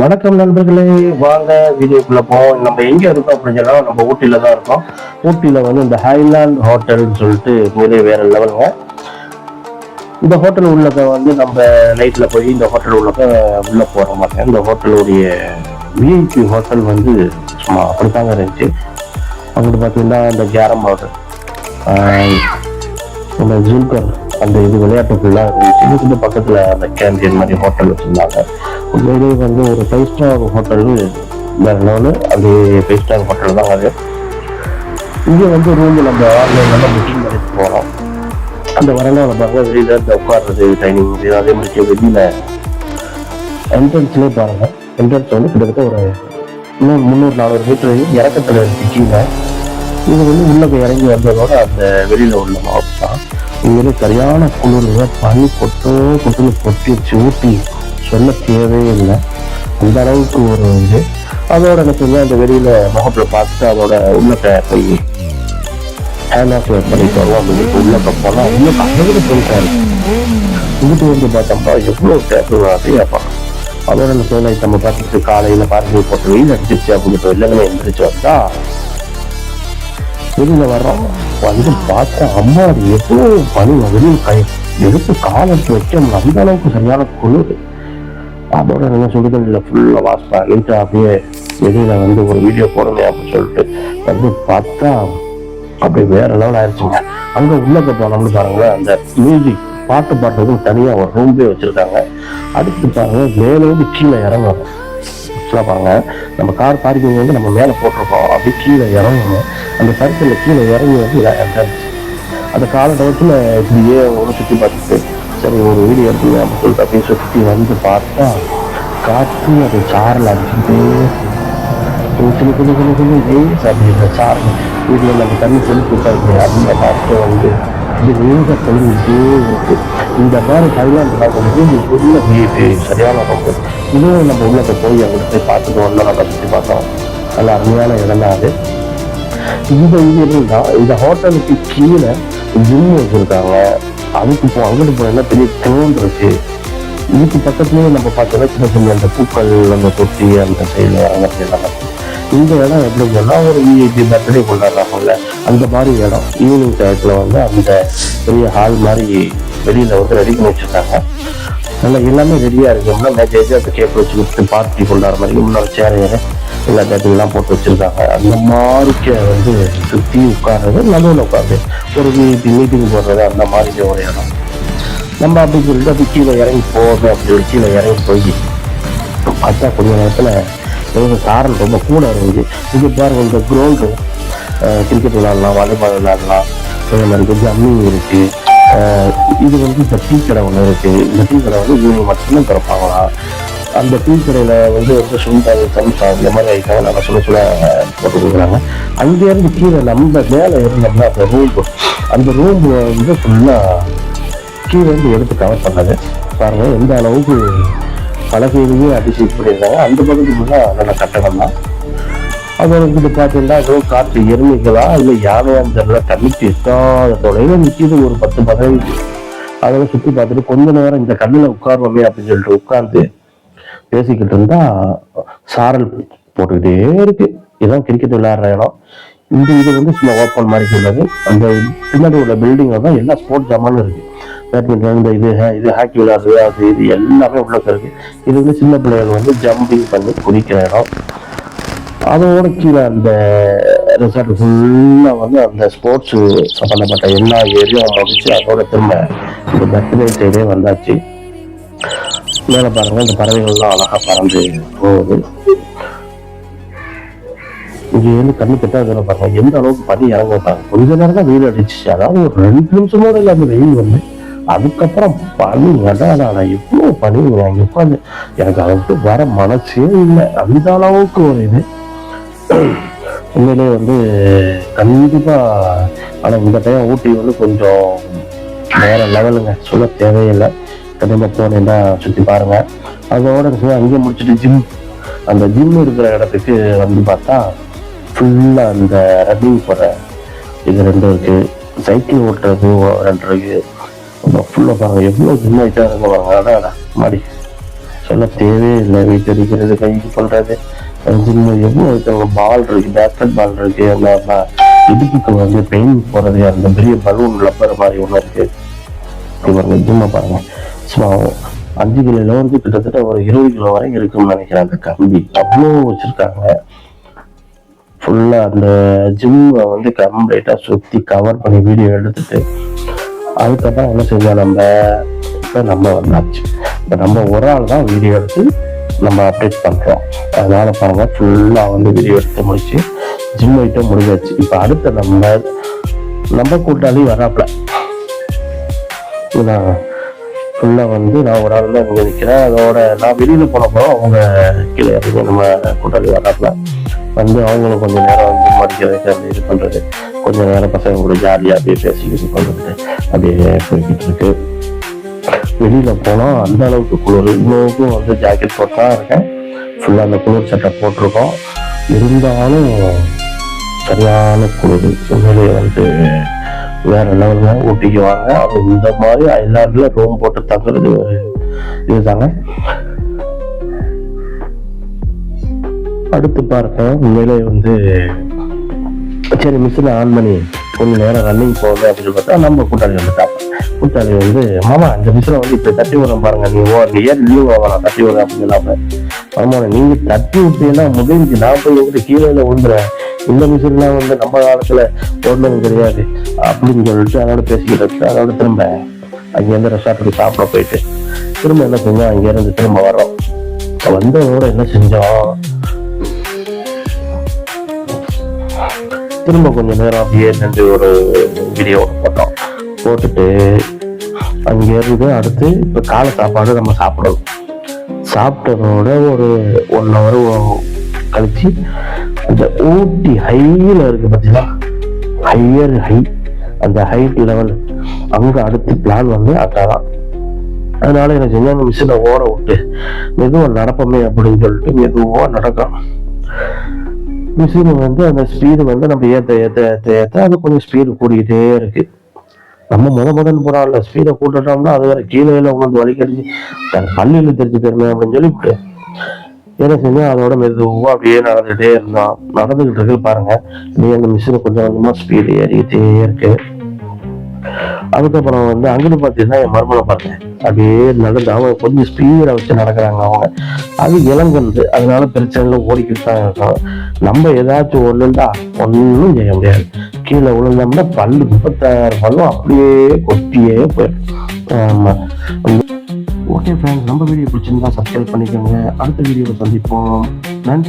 வணக்கம் நண்பர்களே, வாங்க வீடியோக்குள்ள போவோம். நம்ம எங்க இருக்கோம் அப்படின்னு சொன்னா நம்ம ஊட்டியில தான் இருக்கோம். ஊட்டியில வந்து இந்த ஹைலாண்ட் ஹோட்டல்னு சொல்லிட்டு மிக வேற லெவலுங்க. இந்த ஹோட்டல் உள்ளக்க வந்து நம்ம நைட்ல போய் இந்த ஹோட்டல் உள்ள போற மாதிரி இந்த ஹோட்டலுடைய விஐபி ஹோட்டல் வந்து சும்மா அப்படித்தாங்க இருந்துச்சு. அங்கிட்டு பார்த்தீங்கன்னா இந்த கேரம் ஹோட்டல், இந்த ஜூல்கர், அந்த இது விளையாட்டுக்குள்ளா இருந்துச்சு. இதுக்கு பக்கத்துல அந்த கேண்டீன் மாதிரி ஹோட்டல் வச்சிருந்தாங்க. உண்மையிலேயே வந்து ஒரு 5 ஸ்டார் ஹோட்டல் வேற லெவலு. அது 5 ஸ்டார் ஹோட்டல் தான் அது. இங்கே வந்து ரூம் நம்ம ஆன்லைன்ல புக்கிங் பண்ணிட்டு போகிறோம். அந்த வரலாறு பாருங்க, வெளியில இந்த உட்கார்றது டைனிங், அதே மாதிரி வெளியில என்ட்ரன்ஸ்லேயே பாருங்க. என்ட்ரன்ஸ் வந்து கிட்டத்தட்ட ஒரு 300-400 மீட்டர் இறக்கத்துல இருக்கீங்க. இது வந்து உள்ள இறங்கி வந்ததோட அந்த வெளியில உள்ள மாவட்டம் தான். இங்கே சரியான குளிர்ல பனி கொட்டுன்னு கொட்டிச்சு. ஊட்டி சொல்ல தேவையே இல்லை, அந்த அளவுக்கு ஒரு இது. அதோட எனக்கு அந்த வெளியில முகத்துல பார்த்துட்டு அதோட உள்ளக்க போய் ஹேண்ட் ஆஃப் பண்ணிட்டு வருவோம். அப்படின்னு உள்ளக்க போனா உள்ளக்க அழகு போயிட்டாரு. இங்கிட்டு வந்து பார்த்தோம்னா எவ்வளவு தேவை அப்படியாப்பா. அதோட அந்த சோலை நம்ம பார்த்துட்டு காலையில பார்த்து போட்டு வெயில் அடிச்சிச்சு அப்படின்னு எல்லாமே எந்திரிச்சு வந்தா வெளியில வர்றோம். வந்து பார்த்தா அம்மா அது எவ்வளவு பனி வெளியில் எடுத்து காலத்து வைக்க அந்த அளவுக்கு சரியான குளிர். அதோட என்ன சுடுதண்ணில் ஃபுல்லாக வாஷ் பண்ணிட்டு அப்படியே வெளியில வந்து ஒரு வீடியோ போடணும் அப்படின்னு சொல்லிட்டு வந்து பார்த்தா அப்படியே வேற லெவல் ஆயிடுச்சுங்க. அங்கே உள்ளக்க போனோம்னு பாருங்களேன், அந்த மியூசிக் பாட்டு பாட்டுக்கும் தனியாக ஒரு ரூம்பே வச்சிருக்காங்க. அடுத்து பாருங்க, மேலே வந்து கீழே இறங்கணும். பாருங்க, நம்ம கார் பார்க்கிங் வந்து நம்ம மேலே போட்டிருக்கோம், அப்படியே கீழே இறங்கணும். அந்த சர்க்கிளில் கீழே இறங்கி வந்து அந்த காலகட்டத்தில் இப்படியே ஒன்று சுற்றி பார்த்துட்டு சரி ஒரு வீடியோ எடுத்துங்க அப்படின்னு சொல்லிட்டு அப்படியே சுற்றி வந்து பார்த்தா காற்று அது சாரில் அடிச்சுட்டே அப்படின்ற சாரல் வீட்டில் நம்ம தண்ணி செலுத்தி விட்டாங்க. அந்த காற்று வந்து இது நீங்க சொல்லிட்டே இருக்கு. இந்த மாதிரி தைலாண்டில் கொஞ்சம் உள்ள வீட்டு சரியான ரொம்ப இதுவும் நம்ம உள்ளத்தை போய் அங்கே போய் பார்த்துட்டு வந்தோம். நம்ம சுற்றி பார்த்தோம், நல்ல அருமையான இடம் தான் அது. இந்த இது இருந்தா இந்த ஹோட்டலுக்கு கீழே ஜிம் வச்சிருக்காங்க. அதுக்கு அங்கிட்டு போனா பெரிய கிரௌண்ட் இருக்கு. இதுக்கு பக்கத்துலயே நம்ம பார்த்தோம்னா சின்ன சின்ன அந்த பூக்கள், அந்த தொட்டி, அந்த சைடுல இறங்கலாம். இந்த இடம் எப்படி சொன்னா ஒரு விஐபி பர்த்டே கொண்டாடுறாங்கல்ல அந்த மாதிரி இடம். ஈவினிங் டயத்துல வந்து அந்த பெரிய ஹால் மாதிரி வெளியில வந்து ரெடி பண்ணி வச்சிருக்காங்க. நல்லா எல்லாமே ரெடியா இருக்கோம்னா மேஜேஜ் அந்த கேக் வச்சு கொடுத்து பார்ட்டி கொண்டாடுற மாதிரி முன்னாடி சேர் எல்லா கேட்டுலாம் போட்டு வச்சிருக்காங்க. அந்த மாதிரிக்க வந்து சுற்றி உட்கார்றது, நடுவில் உட்காந்து ஒரு மீட்டிங் போடுறது, அந்த மாதிரி ஒரு இடம். நம்ம அப்படி சொல்லிட்டு அப்படி கீழே இறங்கி போகணும். அப்படி கீழே இறங்கி போய் பார்த்தா கொஞ்ச நேரத்தில் சாரல் ரொம்ப கூட இருந்துச்சு. இது பாருங்க, இந்த கிரவுண்டு கிரிக்கெட் விளையாடலாம், வாலிபால் விளையாடலாம், அதே மாதிரி ஜம்மி இருக்கு. இது வந்து இந்த டீ கடை ஒன்று இருக்கு. இந்த டீ கடை வந்து ஈவினிங் மட்டும்தான் திறப்பாங்களாம். அந்த டீ கடையில் வந்து சுண்டல், சம்சா இந்த மாதிரி ஐட்டம் நல்லா சொல்ல போட்டு கொடுக்குறாங்க. அங்கேருந்து கீழே நம்ம மேலே இருந்தோம்னா அந்த ரூம் வந்து ஃபுல்லாக கீழே வந்து எடுத்து கவர் பண்ணது. பாருங்க எந்த அளவுக்கு பலகையிலேயே அடிச்சு பண்ணியிருக்காங்க. அந்த பக்கத்துக்குள்ள நல்ல கட்டடம் தான். அதோட இது பார்த்தீங்கன்னா ஏதோ காற்று எருமைகளா இல்லை யானையான்னு தெரியல, தண்ணிக்கு எட்டாத தொலைவில் நிற்கிது ஒரு 10-15. அதெல்லாம் சுற்றி பார்த்துட்டு கொஞ்ச நேரம் இந்த கல்லில் உட்காருவோமே அப்படின்னு சொல்லிட்டு உட்கார்ந்து பேசிக்கிட்டு இருந்தா சாரல் போட்டுக்கிட்டே இருக்கு. இதுதான் கிரிக்கெட் விளையாடுற இடம். இந்த இது வந்து சும்மா ஓப்பன் மாதிரி உள்ளது. அந்த பின்னாடி உள்ள பில்டிங்ல தான் எல்லா ஸ்போர்ட்ஸ் ஜாமானும் இருக்கு. பேட்மிண்டன், இந்த இது ஹாக்கி விளையாடுறது, அது இது எல்லாமே உள்ள இருக்கு. இது வந்து சின்ன பிள்ளைகள் வந்து ஜம்பிங் பண்ணி குதிக்கிற இடம். அதோட கீழே அந்த ரிசார்ட் ஃபுல்லா வந்து அந்த ஸ்போர்ட்ஸ் சம்பந்தப்பட்ட எல்லா ஏரியாவும் முடிச்சு அதோட திரும்ப இந்த பர்த்டே சைடே வந்தாச்சு. மேலே பாருங்க, இந்த பறவைகள்லாம் அழகா பறந்து போகுது. இங்கே வந்து கண்ணு கட்டாத பாருங்க எந்த அளவுக்கு பனி இறங்க வைப்பாங்க. கொஞ்ச நேரம் தான் வெயில் அடிச்சு, அதாவது ஒரு 2 நிமிஷமோட இல்லை அந்த வெயில் வந்து. அதுக்கப்புறம் பனி வடாடா எவ்வளோ பனி அங்கே உட்காந்து எனக்கு அதை விட்டு வர மனசே இல்லை. அந்த அளவுக்கு ஒரு இது உண்மையிலே வந்து கண்டிப்பா. ஆனால் இந்த டைம் ஊட்டி வந்து கொஞ்சம் வேற லெவலுங்க, சொல்ல தேவையில்லை. கண்டிப்பா போனேன்னா சுற்றி பாருங்க. அதோட அங்கேயே முடிச்சுட்டு அந்த ஜிம் இருக்கிற இடத்துக்கு வந்து பார்த்தா ஃபுல்லா அந்த ரன்னிங் போற இது 2 இருக்கு, சைக்கிள் ஓட்டுறது 2 இருக்கு. ஃபுல்லா பாருங்க எவ்வளவு ஜிம் ஆயிட்டா இருங்க பாருங்க. அதான் மாடி சொல்ல தேவையில்லை. வெயிட் அடிக்கிறது, கை பண்ணுறது, ஜிம்மு எவ்வளோ இருக்கிறவங்க பால் இருக்கு, பேஸ்கெட் பால் இருக்கு, அந்த இடுப்புக்கு வந்து பெயின் போகிறது, அந்த பெரிய பலூன் லப்பர் மாதிரி ஒன்று இருக்கு. பாருங்க ஜிம்மை பாருங்க. ஸோ 5 கிலோ வந்து கிட்டத்தட்ட ஒரு 20 கிலோ வரைக்கும் இருக்குன்னு நினைக்கிறேன். அந்த கம்பி அவ்வளோ வச்சிருக்காங்க. ஃபுல்லா அந்த ஜிம்மை வந்து கம்ப்ளீட்டா சுத்தி கவர் பண்ணி வீடியோ எடுத்துட்டு அதுக்கப்புறம் என்ன செஞ்சோம், நம்ம வந்தாச்சு. இப்போ நம்ம ஒரு ஆள் தான் வீடியோ எடுத்து நம்ம அப்டேட் பண்ணுறோம். அதனால பாருங்க ஃபுல்லா வந்து வீடியோ எடுத்து முடிச்சு ஜிம் ஐட்டம் முடிஞ்சாச்சு. இப்போ அடுத்த நம்ம கூட்டாளி வராப்புல. ஃபுல்லா வந்து நான் ஒரு ஆள் தான் இங்கே நிற்கிறேன். அதோட நான் வெளியில போனப்போ அவங்க கீழே இறங்கி நம்ம கூட்டாளி வராப்புல வந்து அவங்களும் கொஞ்சம் நேரம் வந்து மடிக்கிறதுக்கு அப்படி இது பண்றது, கொஞ்சம் நேரம் பசங்க கூட ஜாலியாக அப்படியே பேசிக்கிட்டு பண்ணுறது அப்படியே போய்கிட்டு இருக்கு. வெளியில போனா அந்த அளவுக்கு குளிர். இன்னும் வந்து ஜாக்கெட் போட்டு தான் இருக்கேன். ஃபுல்லா அந்த குளிர் சட்டை போட்டிருக்கோம். இருந்தாலும் சரியான குளிர். உண்மையிலேயே வந்து வேற லெவல்ல ஊட்டிக்கு வாங்க. அது இந்த மாதிரி ஐலாண்ட்ல ரூம் போட்டு தங்குறது இதுதாங்க. அடுத்து பாருங்க, உண்மையிலே வந்து சரி மிஷினை ஆன் பண்ணி கொஞ்சம் நேரம் ரன்னிங் போகுது அப்படின்னு பார்த்தா நம்ம கூட்டாளி வந்துட்டாங்க. கூட்டாளி வந்து மாமா இந்த மிஷினை வந்து இப்ப தட்டி விடுறேன் பாருங்க, நீ ஏன் லீவ் ஆகலாம் தட்டி விடுறேன் அப்படின்னு சொல்லாம, ஆமா நீங்க தட்டி விட்டீங்கன்னா முடிஞ்சு நான் போய் வந்து கீழே விழுந்துறேன். இந்த மிஷின்லாம் வந்து நம்ம காலத்துல ஓடனது கிடையாது அப்படின்னு சொல்லிட்டு அதோட பேசிக்கிட்டு இருக்கு. அதோட திரும்ப அங்கேருந்து ரெஸ்டாரண்ட்டுக்கு சாப்பிட போயிட்டு திரும்ப என்ன செஞ்சோம், அங்கேருந்து திரும்ப வரோம். வந்ததோட என்ன செஞ்சோம், திரும்ப கொஞ்சம் நேரம் அப்படியே நின்று ஒரு வீடியோ போட்டோம். போட்டுட்டு அங்கேருந்து அடுத்து இப்போ காலை சாப்பாடு நம்ம சாப்பிடணும். சாப்பிட்டதோட ஒரு 1 hour கழிச்சு அந்த ஊட்டி ஹையில் இருக்கு பார்த்தீங்களா, ஹை அந்த ஹைட் லெவல் அங்கே அடுத்து பிளான் வந்து அதான். அதனால எனக்கு செஞ்ச அந்த மிஷினை ஓட விட்டு மெதுவாக நடப்போமே அப்படின்னு சொல்லிட்டு மெதுவாக நடக்கும். மிஷின் வந்து அந்த ஸ்பீடு வந்து நம்ம ஏற்ற அது கொஞ்சம் ஸ்பீடு கூடிக்கிட்டே இருக்கு. நம்ம முதல் போறான்ல ஸ்பீடை கூட்டுட்டோம்னா அது வேற கீழே உட்காந்து வலிக்கடிச்சு பள்ளியில தெரிஞ்சு தருமே அப்படின்னு சொல்லிவிட்டு என்ன செஞ்சோம், அதோட மெதுவாக அப்படியே நடந்துகிட்டே இருந்தோம். நடந்துகிட்டு இருக்கு பாருங்க, நீ அந்த மிஷினை கொஞ்சம் கொஞ்சமா ஸ்பீடு ஏறிக்கிட்டே இருக்கு. அதுக்கப்புறம் வந்து அங்கிட்டு பார்த்தீங்கன்னா என் மருமனை பாருங்க அப்படியே நடந்து அவங்க கொஞ்சம் ஸ்பீடை வச்சு நடக்கிறாங்க. அவங்க அது இளங்கன்று, அதனால பிரச்சனை ஓடிக்கிட்டு தான் இருக்கும். நம்ம ஏதாச்சும் ஒண்ணுண்டா ஒன்றும் செய்ய முடியாது. கீழே விழுந்தோம்னா 36 பல்லும் அப்படியே கொட்டியே போயிடும். ஆமா. ஓகே ஃப்ரெண்ட்ஸ், நம்ம வீடியோ பிடிச்சிருந்தா சப்ஸ்கிரைப் பண்ணிக்கோங்க. அடுத்த வீடியோவில் சந்திப்போம். நன்றி.